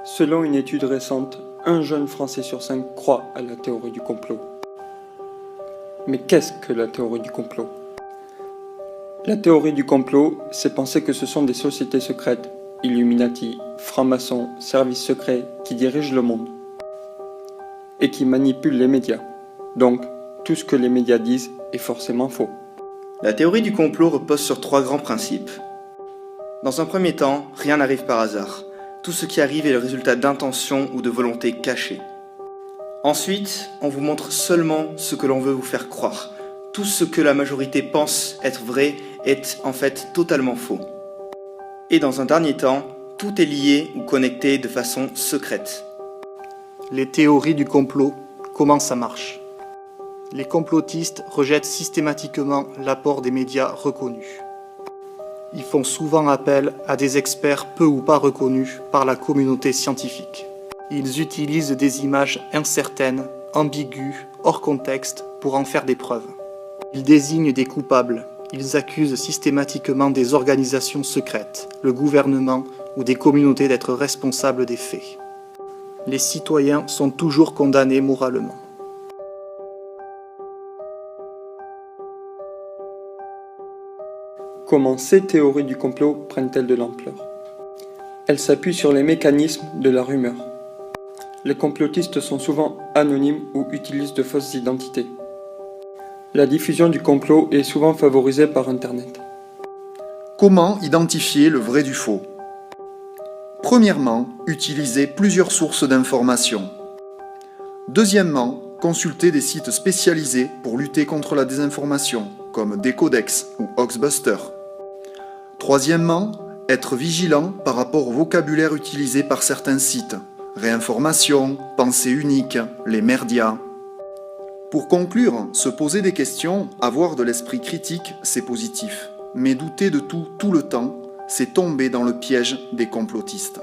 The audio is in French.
Selon une étude récente, un jeune Français sur 5 croit à la théorie du complot. Mais qu'est-ce que la théorie du complot? La théorie du complot, c'est penser que ce sont des sociétés secrètes, Illuminati, francs-maçons, services secrets qui dirigent le monde et qui manipulent les médias. Donc, tout ce que les médias disent est forcément faux. La théorie du complot repose sur 3 grands principes. Dans un premier temps, rien n'arrive par hasard. Tout ce qui arrive est le résultat d'intentions ou de volontés cachées. Ensuite, on vous montre seulement ce que l'on veut vous faire croire. Tout ce que la majorité pense être vrai est en fait totalement faux. Et dans un dernier temps, tout est lié ou connecté de façon secrète. Les théories du complot, comment ça marche? Les complotistes rejettent systématiquement l'apport des médias reconnus. Ils font souvent appel à des experts peu ou pas reconnus par la communauté scientifique. Ils utilisent des images incertaines, ambiguës, hors contexte pour en faire des preuves. Ils désignent des coupables. Ils accusent systématiquement des organisations secrètes, le gouvernement ou des communautés d'être responsables des faits. Les citoyens sont toujours condamnés moralement. Comment ces théories du complot prennent-elles de l'ampleur? Elles s'appuient sur les mécanismes de la rumeur. Les complotistes sont souvent anonymes ou utilisent de fausses identités. La diffusion du complot est souvent favorisée par Internet. Comment identifier le vrai du faux? Premièrement, utiliser plusieurs sources d'informations. Deuxièmement, consulter des sites spécialisés pour lutter contre la désinformation, comme Decodex ou Hoaxbuster. Troisièmement, être vigilant par rapport au vocabulaire utilisé par certains sites. Réinformation, pensée unique, les merdias. Pour conclure, se poser des questions, avoir de l'esprit critique, c'est positif. Mais douter de tout le temps, c'est tomber dans le piège des complotistes.